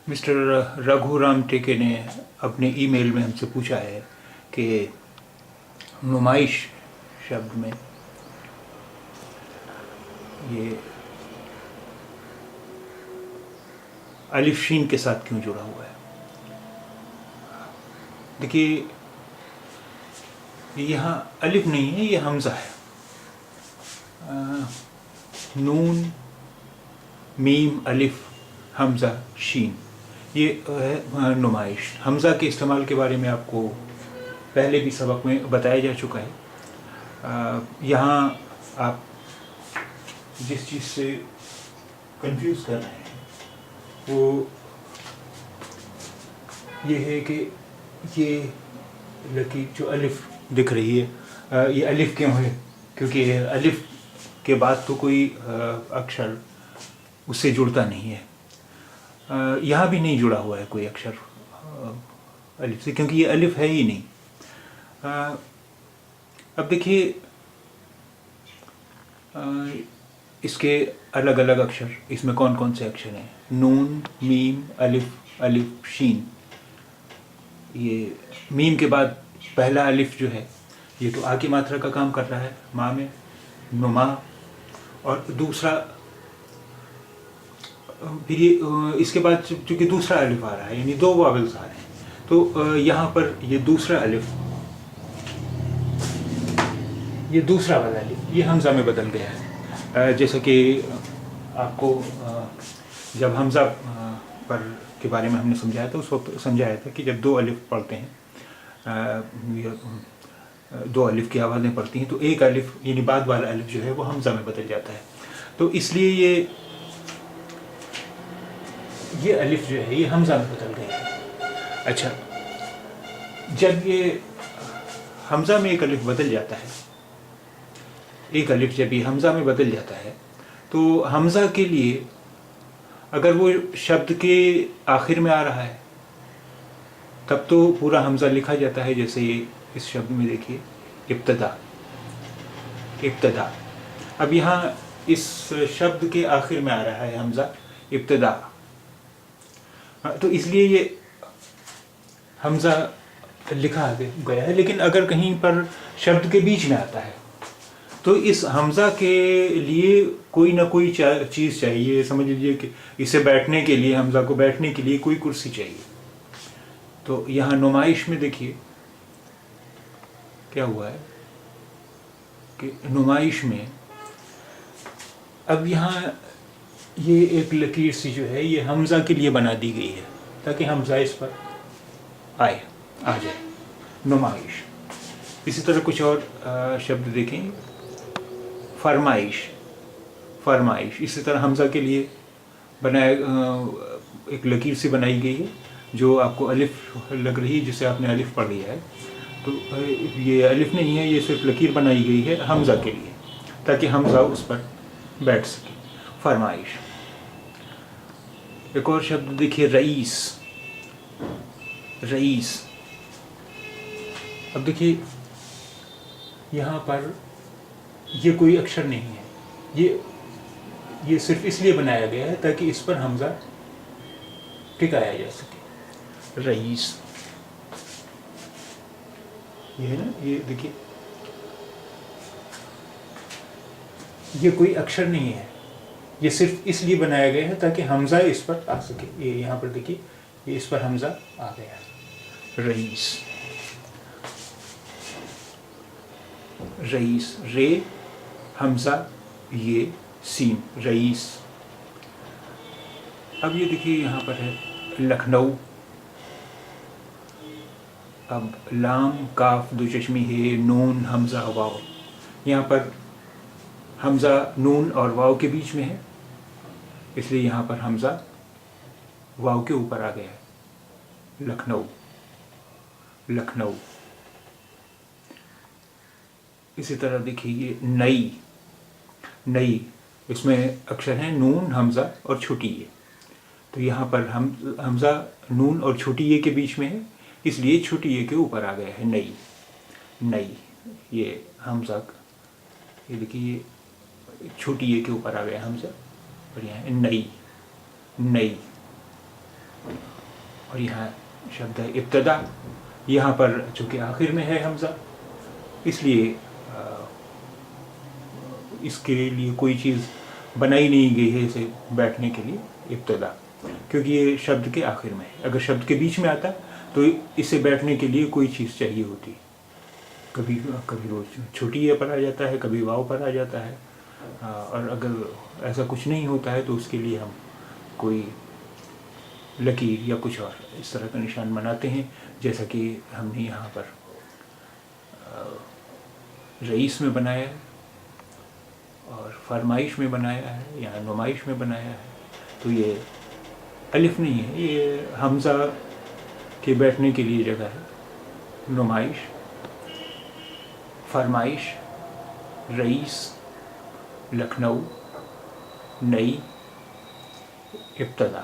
Mister Raghuram टेके ने अपने ईमेल में हमसे पूछा है कि नुमाइश शब्द में ये अलिफ शीन के साथ क्यों जुड़ा हुआ है। देखिए, यहाँ अलिफ नहीं है, ये हमज़ा है। नून मीम अलिफ हमज़ा शीन, ये है नुमाइश। हमज़ा के इस्तेमाल के बारे में आपको पहले भी सबक में बताया जा चुका है। यहाँ आप जिस चीज़ से कंफ्यूज कर रहे हैं वो ये है कि ये लकीर जो अलिफ दिख रही है, ये अलिफ क्यों है? क्योंकि अलिफ के बाद तो कोई अक्षर उससे जुड़ता नहीं है। यहाँ भी नहीं जुड़ा हुआ है कोई अक्षर अलिफ से, क्योंकि ये अलिफ है ही नहीं। अब देखिए, इसके अलग अलग अक्षर, इसमें कौन कौन से अक्षर हैं? नून मीम अलिफ अलिफ शीन। ये मीम के बाद पहला अलिफ जो है ये तो आ की मात्रा का काम कर रहा है, माँ में नुमा। और दूसरा फिर ये इसके बाद चूँकि दूसरा अलिफ आ रहा है, यानी दो वावल्स आ रहे हैं, तो यहाँ पर ये दूसरा अलिफ, ये दूसरा वाला अलिफ, ये हमज़ा में बदल गया है। जैसा कि आपको जब हमज़ा पर के बारे में हमने समझाया था, उस वक्त समझाया था कि जब दो अलिफ पढ़ते हैं, दो अलिफ की आवाज़ें पढ़ती हैं, तो एक अलिफ यानी बाद वाला अलिफ जो है वो हमज़ा में बदल जाता है। तो इसलिए ये अलिफ जो है ये हमज़ा में बदल गया है। अच्छा, जब ये हमज़ा में एक अलिफ बदल जाता है, एक अलिफ जब ये हमज़ा में बदल जाता है, तो हमज़ा के लिए अगर वो शब्द के आखिर में आ रहा है तब तो पूरा हमज़ा लिखा जाता है। जैसे ये इस शब्द में देखिए, इब्तदा, इब्तदा। अब यहाँ इस शब्द के आखिर में आ रहा है हमज़ा, इब्तदा, तो इसलिए ये हमज़ा लिखा गया है। लेकिन अगर कहीं पर शब्द के बीच में आता है तो इस हमज़ा के लिए कोई ना कोई चीज़ चाहिए। समझ लीजिए कि इसे बैठने के लिए, हमज़ा को बैठने के लिए कोई कुर्सी चाहिए। तो यहाँ नुमाइश में देखिए क्या हुआ है कि नुमाइश में अब यहाँ ये एक लकीर सी जो है ये हमज़ा के लिए बना दी गई है ताकि हमज़ा इस पर आ जाए, नुमाइश। इसी तरह कुछ और शब्द देखें, फरमाइश, फरमाइश। इसी तरह हमज़ा के लिए बनाया एक लकीर सी बनाई गई है जो आपको अलिफ लग रही है, जिसे आपने अलिफ पढ़ लिया है। तो ये अलिफ नहीं है, ये सिर्फ लकीर बनाई गई है हमज़ा के लिए ताकि हमज़ा उस पर बैठ सके, फरमाइश। एक और शब्द देखिए, रईस, रईस। अब देखिए यहाँ पर ये कोई अक्षर नहीं है, ये सिर्फ इसलिए बनाया गया है ताकि इस पर हमज़ा टिकाया जा सके। रईस, ये है ना, ये देखिए, ये कोई अक्षर नहीं है, ये सिर्फ इसलिए बनाया गया है ताकि हमज़ा इस पर आ सके। ये यहाँ पर देखिए, ये इस पर हमज़ा आ गया। रईस, रईस, रे हमज़ा ये सीन, रईस। अब ये देखिए यहाँ पर है लखनऊ। अब लाम काफ दो चश्मी है, नून हमज़ा वाव। यहाँ पर हमज़ा नून और वाव के बीच में है, इसलिए यहाँ पर हमज़ा वाव के ऊपर आ गया है। लखनऊ, लखनऊ। इसी तरह देखिए ये नई, नई। इसमें अक्षर हैं नून, हमज़ा और छोटी ये। तो यहाँ पर हमज़ा नून और छोटी ये के बीच में है, इसलिए छोटी ये के ऊपर आ गया है, नई, नई। ये हमज़ा, ये देखिए छोटी ये के ऊपर आ गया हमज़ा, और यहाँ नई, नई। اور یہاں شبد ہے ابتدا، یہاں پر چونکہ آخر میں ہے حمزہ، اس لیے اس کے لیے کوئی چیز بنائی نہیں گئی ہے اسے بیٹھنے کے لیے ابتدا، کیونکہ یہ شبد کے آخر میں ہے۔ اگر شبد کے بیچ میں آتا تو اسے بیٹھنے کے لیے کوئی چیز چاہیے ہوتی، کبھی وہ چھوٹی یہ پر آ جاتا ہے، کبھی واؤ پر آ جاتا ہے، اور اگر ایسا کچھ نہیں ہوتا ہے تو اس کے لیے ہم کوئی لکیر یا کچھ اور اس طرح کا نشان بناتے ہیں، جیسا کہ ہم نے یہاں پر رئیس میں بنایا ہے اور فرمائش میں بنایا ہے یا نمائش میں بنایا ہے۔ تو یہ الف نہیں ہے، یہ حمزہ کے بیٹھنے کے لیے جگہ ہے۔ نمائش، فرمائش، رئیس، لکھنؤ، نئی، ابتدا۔